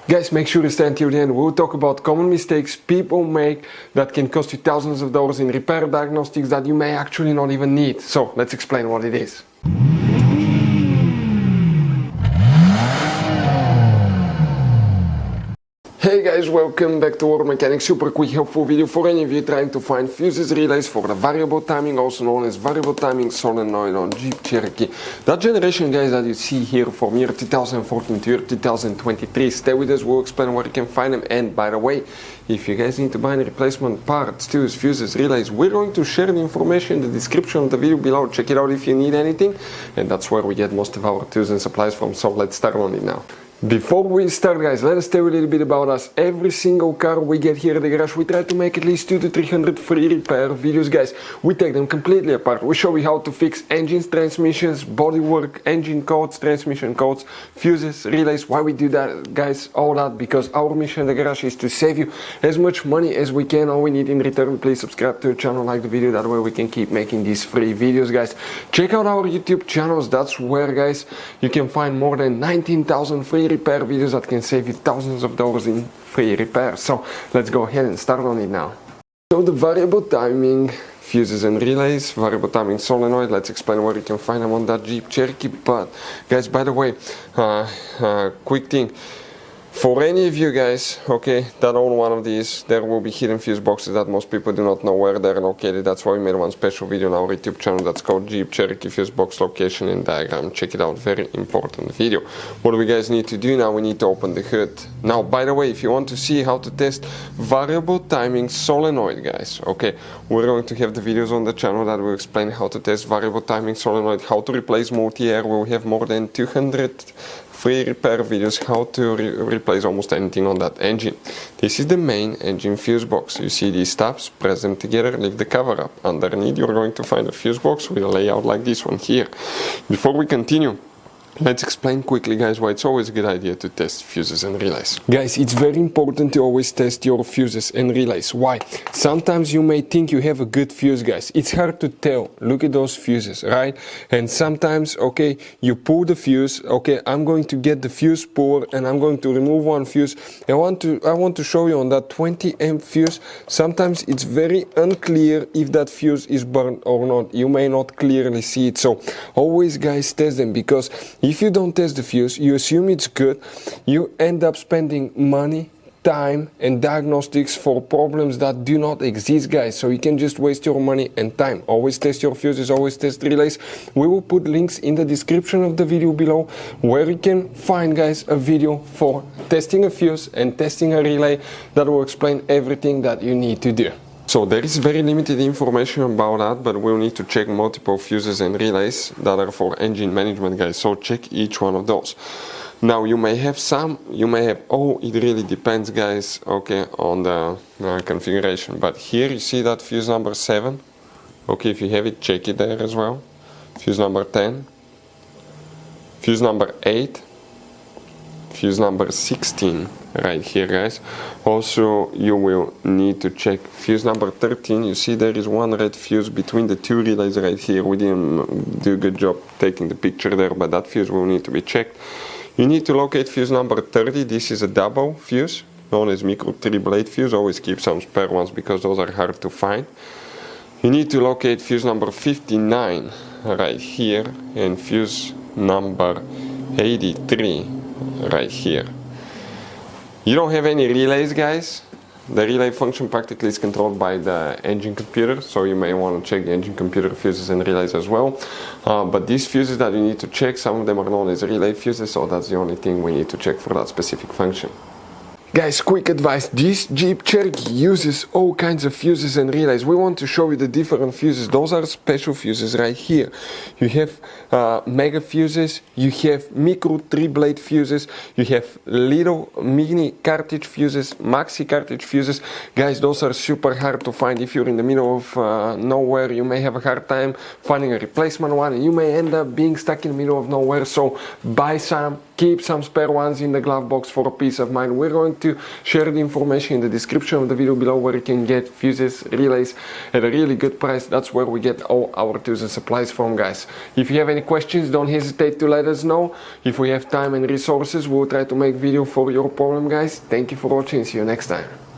Guys, make sure to stay until the end. We'll talk about common mistakes people make that can cost you thousands of dollars in repair diagnostics that you may actually not even need. So let's explain what it is. Hey guys, welcome back to Auto Mechanics. Super quick helpful video for any of you trying to find fuses relays for the variable timing, also known as variable timing solenoid on Jeep Cherokee. That generation, guys, that you see here from year 2014 to year 2023. Stay with us, we'll explain where you can find them. And by the way, if you guys need to buy any replacement parts, tools, fuses, relays, we're going to share the information in the description of the video below. Check it out if you need anything. And that's where we get most of our tools and supplies from, so let's start on it now. Before we start, guys, let us tell you a little bit about us. Every single car we get here at the garage, we try to make at least 200 to 300 free repair videos, guys. We take them completely apart. We show you how to fix engines, transmissions, bodywork, engine codes, transmission codes, fuses, relays. Why we do that, guys? All that because our mission at the garage is to save you as much money as we can. All we need in return, please subscribe to the channel, like the video. That way we can keep making these free videos, guys. Check out our YouTube channels. That's where, guys, you can find more than 19,000 free repair videos that can save you thousands of dollars in free repair. So let's go ahead and start on it now. So the variable timing fuses and relays, variable timing solenoid, let's explain where you can find them on that Jeep Cherokee. But guys, by the way, quick thing, for any of you guys, okay, that own one of these, there will be hidden fuse boxes that most people do not know where they're located. That's why we made one special video on our YouTube channel that's called Jeep Cherokee Fuse Box Location and Diagram. Check it out, very important video. What do we guys need to do now? We need to open the hood. Now, by the way, if you want to see how to test variable timing solenoid, guys, okay, we're going to have the videos on the channel that will explain how to test variable timing solenoid, how to replace multi-air. We'll have more than 200 free repair videos, how to replace almost anything on that engine. This is the main engine fuse box. You see these tabs, press them together, lift the cover up. Underneath you're going to find a fuse box with a layout like this one here. Before we continue, let's explain quickly, guys, why it's always a good idea to test fuses and relays. Guys, it's very important to always test your fuses and relays. Why? Sometimes you may think you have a good fuse, guys. It's hard to tell. Look at those fuses, right? And sometimes, okay, you pull the fuse. Okay, I'm going to get the fuse puller and I'm going to remove one fuse. I want to show you on that 20 amp fuse. Sometimes it's very unclear if that fuse is burned or not. You may not clearly see it. So always, guys, test them, because if you don't test the fuse, you assume it's good, you end up spending money, time and diagnostics for problems that do not exist, guys. So you can just waste your money and time. Always test your fuses, always test relays. We will put links in the description of the video below where you can find, guys, a video for testing a fuse and testing a relay that will explain everything that you need to do. So there is very limited information about that, but we'll need to check multiple fuses and relays that are for engine management, guys. So check each one of those. Now you may have some, you may have all, it really depends, guys, okay, on the configuration. But here you see that fuse number 7. Okay, if you have it, check it there as well. Fuse number 10. Fuse number 8. Fuse number 16 right here, guys. Also, you will need to check fuse number 13. You see there is one red fuse between the two relays right here. We didn't do a good job taking the picture there, but that fuse will need to be checked. You need to locate fuse number 30. This is a double fuse known as micro 3-blade fuse. Always keep some spare ones because those are hard to find. You need to locate fuse number 59 right here and fuse number 83 right here. You don't have any relays, guys. The relay function practically is controlled by the engine computer, so you may want to check the engine computer fuses and relays as well. But these fuses that you need to check, some of them are known as relay fuses, so that's the only thing we need to check for that specific function. Guys, quick advice, this Jeep Cherokee uses all kinds of fuses and relays. We want to show you the different fuses. Those are special fuses right here. You have mega fuses, you have micro 3-blade fuses, you have little mini cartridge fuses, maxi cartridge fuses. Guys, those are super hard to find. If you're in the middle of nowhere, you may have a hard time finding a replacement one, and you may end up being stuck in the middle of nowhere. So buy some, keep some spare ones in the glove box for a peace of mind. We're going to share the information in the description of the video below where you can get fuses, relays at a really good price. That's where we get all our tools and supplies from, guys. If you have any questions, don't hesitate to let us know. If we have time and resources, we'll try to make video for your problem, guys. Thank you for watching. See you next time.